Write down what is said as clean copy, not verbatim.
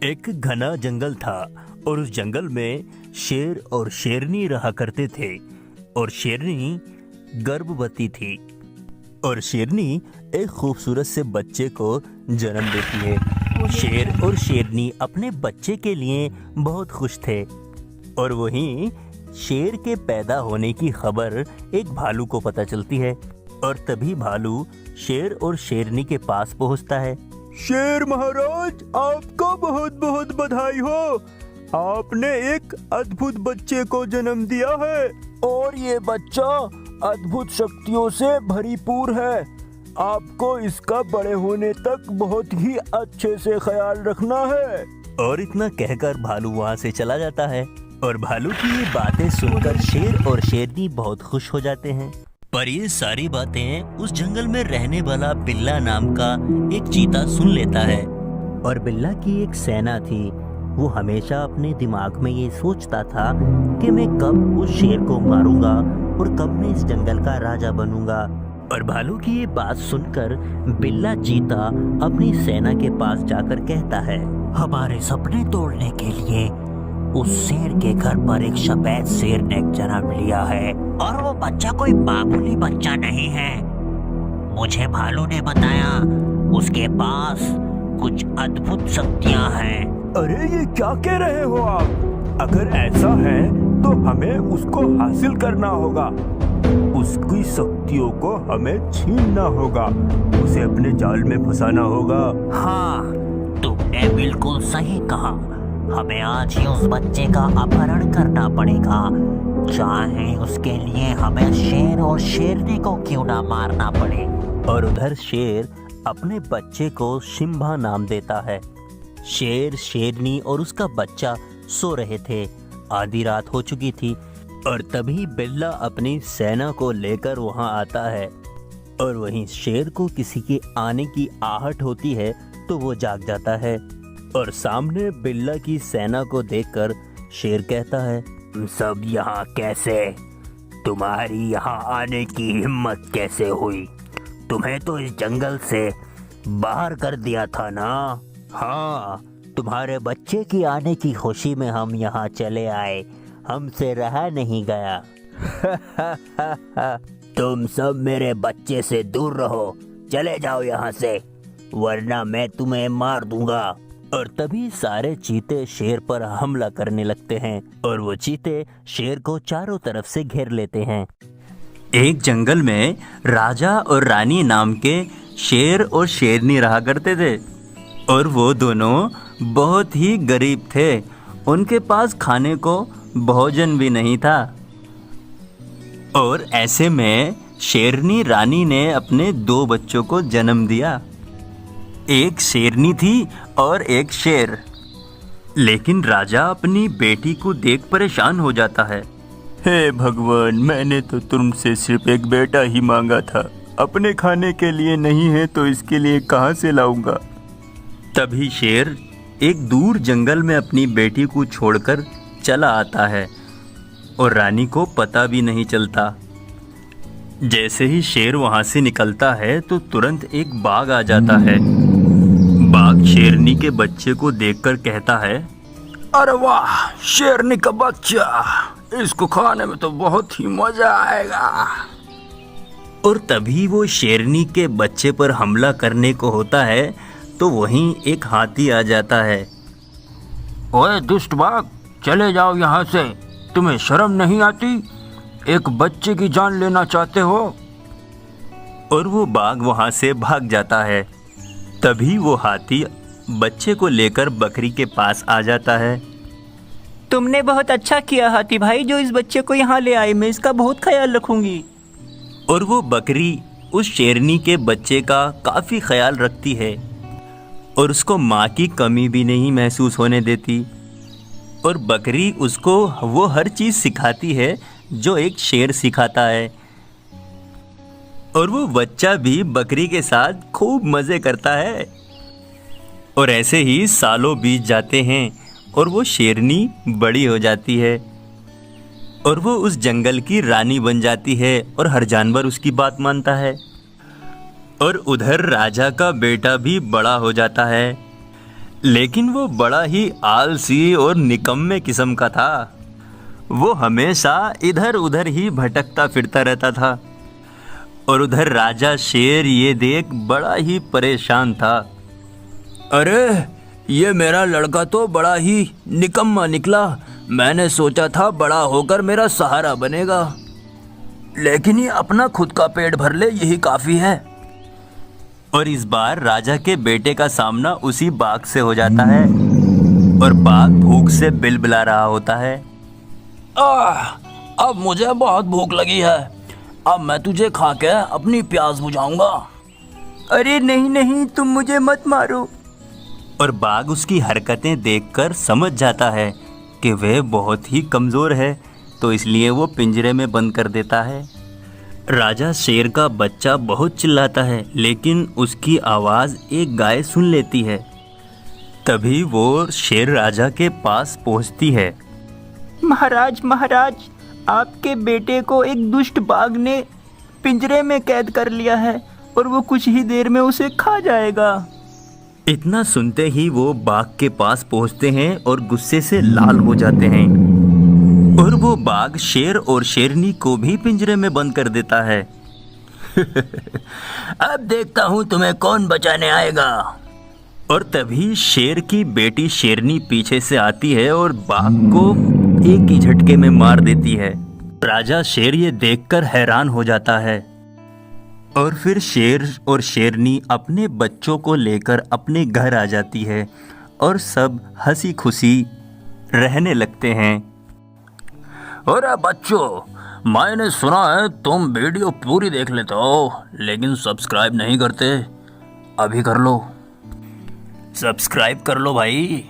एक घना जंगल था और उस जंगल में शेर और शेरनी रहा करते थे। और शेरनी गर्भवती थी और शेरनी एक खूबसूरत से बच्चे को जन्म देती है। शेर और शेरनी अपने बच्चे के लिए बहुत खुश थे। और वहीं शेर के पैदा होने की खबर एक भालू को पता चलती है और तभी भालू शेर और शेरनी के पास पहुंचता है। शेर महाराज, आपको बहुत बहुत बधाई हो। आपने एक अद्भुत बच्चे को जन्म दिया है और ये बच्चा अद्भुत शक्तियों से भरपूर है। आपको इसका बड़े होने तक बहुत ही अच्छे से ख्याल रखना है। और इतना कहकर भालू वहाँ से चला जाता है। और भालू की ये बातें सुनकर शेर और शेरनी बहुत खुश हो जाते हैं। पर ये सारी बातें उस जंगल में रहने वाला बिल्ला नाम का एक चीता सुन लेता है। और बिल्ला की एक सेना थी। वो हमेशा अपने दिमाग में ये सोचता था कि मैं कब उस शेर को मारूंगा और कब मैं इस जंगल का राजा बनूंगा। और भालू की ये बात सुनकर बिल्ला चीता अपनी सेना के पास जाकर कहता है, हमारे सपने तोड़ने के लिए उस शेर के घर पर एक सफेद शेर ने जन्म लिया है और वो बच्चा कोई मामूली बच्चा नहीं है। मुझे भालू ने बताया उसके पास कुछ अद्भुत शक्तियां हैं। अरे ये क्या कह रहे हो आप? अगर ऐसा है तो हमें उसको हासिल करना होगा। उसकी शक्तियों को हमें छीनना होगा, उसे अपने जाल में फंसाना होगा। हाँ, तुमने बिल्कुल सही कहा। हमें आज ही उस बच्चे का अपहरण करना पड़ेगा, चाहे उसके लिए हमें शेर और शेरनी को क्यों ना मारना पड़े। और उधर शेर अपने बच्चे को शिम्बा नाम देता है। शेर, शेरनी और उसका बच्चा सो रहे थे। आधी रात हो चुकी थी और तभी बिल्ला अपनी सेना को लेकर वहां आता है। और वहीं शेर को किसी के आने की आहट होती है तो वो जाग जाता है। और सामने बिल्ला की सेना को देखकर शेर कहता है, तुम सब यहाँ कैसे? तुम्हारी यहाँ आने की हिम्मत कैसे हुई? तुम्हें तो इस जंगल से बाहर कर दिया था ना। हाँ, तुम्हारे बच्चे की आने की खुशी में हम यहाँ चले आए, हमसे रहा नहीं गया। तुम सब मेरे बच्चे से दूर रहो, चले जाओ यहाँ से, वरना मैं तुम्हें मार दूंगा। और तभी सारे चीते शेर पर हमला करने लगते हैं और वो चीते शेर को चारों तरफ से घेर लेते हैं। एक जंगल में राजा और रानी नाम के शेर और शेरनी रहा करते थे और वो दोनों बहुत ही गरीब थे। उनके पास खाने को भोजन भी नहीं था। और ऐसे में शेरनी रानी ने अपने 2 बच्चों को जन्म दिया। एक शेरनी थी और एक शेर। लेकिन राजा अपनी बेटी को देख परेशान हो जाता है। हे भगवान, मैंने तो तुमसे सिर्फ एक बेटा ही मांगा था, अपने खाने के लिए नहीं है तो इसके लिए कहाँ से लाऊंगा। तभी शेर एक दूर जंगल में अपनी बेटी को छोड़कर चला आता है और रानी को पता भी नहीं चलता। जैसे ही शेर वहां से निकलता है तो तुरंत एक बाघ आ जाता है। बाघ शेरनी के बच्चे को देखकर कहता है, अरे वाह, शेरनी का बच्चा, इसको खाने में तो बहुत ही मजा आएगा। और तभी वो शेरनी के बच्चे पर हमला करने को होता है तो वहीं एक हाथी आ जाता है। ओए दुष्ट बाघ, चले जाओ यहाँ से, तुम्हें शर्म नहीं आती? एक बच्चे की जान लेना चाहते हो? और वो बाघ वहाँ से भाग जाता है। तभी वो हाथी बच्चे को लेकर बकरी के पास आ जाता है। तुमने बहुत अच्छा किया हाथी भाई, जो इस बच्चे को यहाँ ले आए, मैं इसका बहुत ख्याल रखूंगी। और वो बकरी उस शेरनी के बच्चे का काफ़ी ख्याल रखती है और उसको माँ की कमी भी नहीं महसूस होने देती। और बकरी उसको वो हर चीज़ सिखाती है जो एक शेर सिखाता है। और वो बच्चा भी बकरी के साथ खूब मज़े करता है। और ऐसे ही सालों बीत जाते हैं और वो शेरनी बड़ी हो जाती है और वो उस जंगल की रानी बन जाती है और हर जानवर उसकी बात मानता है। और उधर राजा का बेटा भी बड़ा हो जाता है। लेकिन वो बड़ा ही आलसी और निकम्मे किस्म का था। वो हमेशा इधर उधर ही भटकता फिरता रहता था। और उधर राजा शेर ये देख बड़ा ही परेशान था। अरे ये मेरा लड़का तो बड़ा ही निकम्मा निकला। मैंने सोचा था बड़ा होकर मेरा सहारा बनेगा, लेकिन ये अपना खुद का पेट भर ले यही काफी है। और इस बार राजा के बेटे का सामना उसी बाघ से हो जाता है और बाघ भूख से बिलबिला रहा होता है। अब मुझे बहुत भूख लगी है, अब मैं तुझे खा के अपनी प्यास बुझाऊंगा। अरे नहीं नहीं, तुम मुझे मत मारो। और बाघ उसकी हरकतें देखकर समझ जाता है कि वह बहुत ही कमज़ोर है, तो इसलिए वो पिंजरे में बंद कर देता है। राजा शेर का बच्चा बहुत चिल्लाता है, लेकिन उसकी आवाज़ एक गाय सुन लेती है। तभी वो शेर राजा के पास पहुंचती है। महाराज महाराज, आपके बेटे को एक दुष्ट बाघ ने पिंजरे में कैद कर लिया है और वो कुछ ही देर में उसे खा जाएगा। इतना सुनते ही वो बाघ के पास पहुंचते हैं और गुस्से से लाल हो जाते हैं और वो बाघ शेर और शेरनी को भी पिंजरे में बंद कर देता है। अब देखता हूं तुम्हें कौन बचाने आएगा। और तभी शेर की बेटी शेरनी पीछे से आती है और बाघ को एक ही झटके में मार देती है। राजा शेर ये देखकर हैरान हो जाता है और फिर शेर और शेरनी अपने बच्चों को लेकर अपने घर आ जाती है और सब हंसी खुशी रहने लगते हैं। अरे बच्चों, मैंने सुना है तुम वीडियो पूरी देख लेते हो लेकिन सब्सक्राइब नहीं करते। अभी कर लो, सब्सक्राइब कर लो भाई।